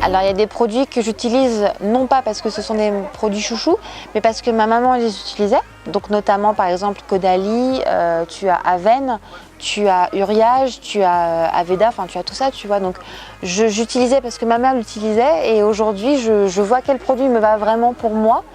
Alors il y a des produits que j'utilise non pas parce que ce sont des produits chouchous, mais parce que ma maman les utilisait. Donc notamment par exemple Caudalie, tu as Avène, tu as Uriage, tu as Aveda, enfin tu as tout ça, tu vois. Donc j'utilisais parce que ma mère l'utilisait et aujourd'hui je vois quel produit me va vraiment pour moi.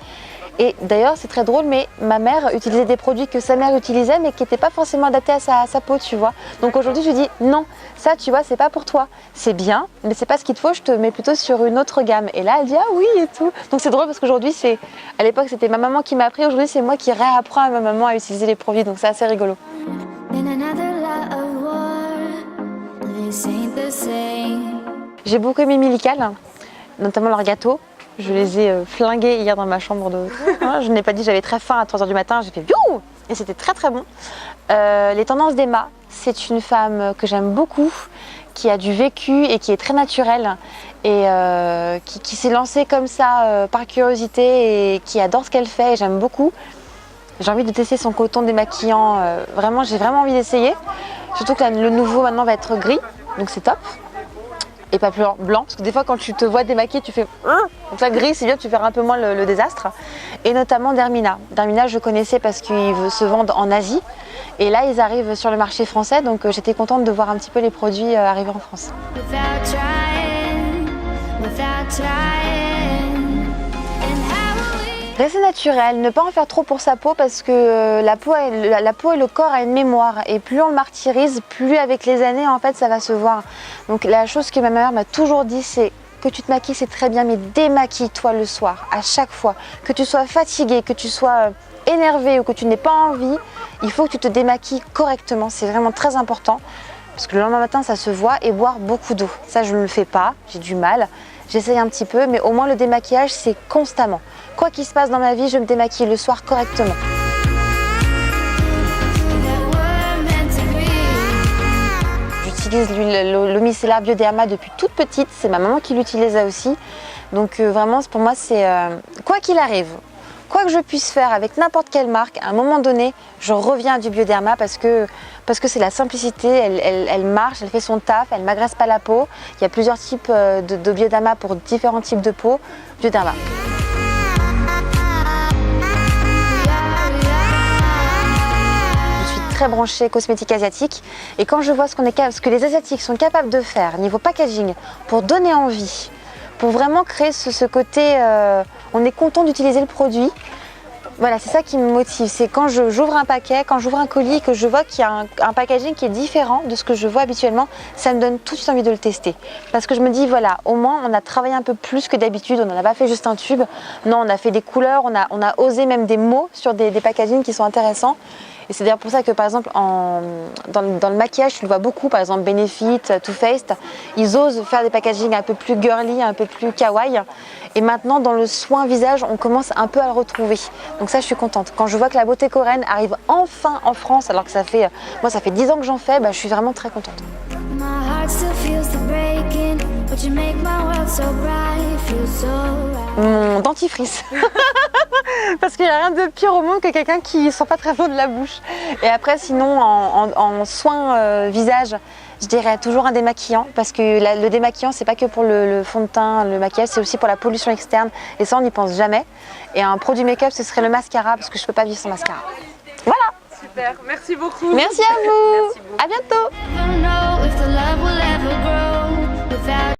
Et d'ailleurs c'est très drôle, mais ma mère utilisait des produits que sa mère utilisait mais qui n'étaient pas forcément adaptés à sa peau, tu vois. Donc aujourd'hui je dis non, ça tu vois c'est pas pour toi, c'est bien mais c'est pas ce qu'il te faut, je te mets plutôt sur une autre gamme. Et là elle dit ah oui et tout. Donc c'est drôle parce qu'aujourd'hui c'est, à l'époque c'était ma maman qui m'a appris, aujourd'hui c'est moi qui réapprends à ma maman à utiliser les produits, donc c'est assez rigolo. J'ai beaucoup aimé Milical, notamment leurs gâteaux. Je les ai flingués hier dans ma chambre d'hôte. Je n'ai pas dit, j'avais très faim à 3h du matin, j'ai fait biou et c'était très très bon. Les tendances d'Emma, c'est une femme que j'aime beaucoup, qui a du vécu et qui est très naturelle et qui s'est lancée comme ça par curiosité et qui adore ce qu'elle fait et j'aime beaucoup. J'ai envie de tester son coton démaquillant, vraiment j'ai vraiment envie d'essayer. Surtout que le nouveau maintenant va être gris, donc c'est top. Et pas plus blanc, parce que des fois quand tu te vois démaquiller, tu fais donc là gris c'est bien, tu verras un peu moins le désastre. Et notamment Dermina. Dermina je connaissais parce qu'ils se vendent en Asie. Et là ils arrivent sur le marché français, donc j'étais contente de voir un petit peu les produits arriver en France. Rester naturel, ne pas en faire trop pour sa peau parce que la peau et le corps a une mémoire et plus on le martyrise, plus avec les années en fait ça va se voir. Donc la chose que ma mère m'a toujours dit c'est que tu te maquilles c'est très bien mais démaquille-toi le soir à chaque fois. Que tu sois fatigué, que tu sois énervé ou que tu n'aies pas envie, il faut que tu te démaquilles correctement, c'est vraiment très important. Parce que le lendemain matin ça se voit et boire beaucoup d'eau. Ça je ne le fais pas, j'ai du mal. J'essaye un petit peu mais au moins le démaquillage c'est constamment. Quoi qu'il se passe dans ma vie, je me démaquille le soir correctement. J'utilise l'huile micellaire Bioderma depuis toute petite, c'est ma maman qui l'utilisait aussi. Donc vraiment pour moi c'est quoi qu'il arrive, quoi que je puisse faire avec n'importe quelle marque, à un moment donné, je reviens à du Bioderma parce que c'est la simplicité, elle marche, elle fait son taf, elle ne m'agresse pas la peau. Il y a plusieurs types de Bioderma pour différents types de peau. Bioderma. Très branchée cosmétique asiatique et quand je vois ce que les asiatiques sont capables de faire niveau packaging pour donner envie, pour vraiment créer ce côté on est content d'utiliser le produit, voilà c'est ça qui me motive, c'est quand j'ouvre un paquet, quand j'ouvre un colis que je vois qu'il y a un packaging qui est différent de ce que je vois habituellement, ça me donne tout de suite envie de le tester parce que je me dis voilà au moins on a travaillé un peu plus que d'habitude, on n'a pas fait juste un tube, non on a fait des couleurs, on a osé même des mots sur des packagings qui sont intéressants. Et c'est d'ailleurs pour ça que par exemple dans le maquillage tu le vois beaucoup, par exemple Benefit, Too Faced, ils osent faire des packaging un peu plus girly, un peu plus kawaii. Et maintenant dans le soin visage on commence un peu à le retrouver. Donc ça je suis contente. Quand je vois que la beauté coréenne arrive enfin en France alors que ça fait 10 ans que j'en fais, je suis vraiment très contente. Mon dentifrice. Parce qu'il n'y a rien de pire au monde que quelqu'un qui ne sent pas très bon de la bouche. Et après sinon en soin visage, je dirais toujours un démaquillant parce que le démaquillant c'est pas que pour le fond de teint, le maquillage, c'est aussi pour la pollution externe et ça on n'y pense jamais. Et un produit make-up ce serait le mascara parce que je peux pas vivre sans mascara. Voilà. Super, merci beaucoup. Merci à vous. Merci beaucoup. À bientôt.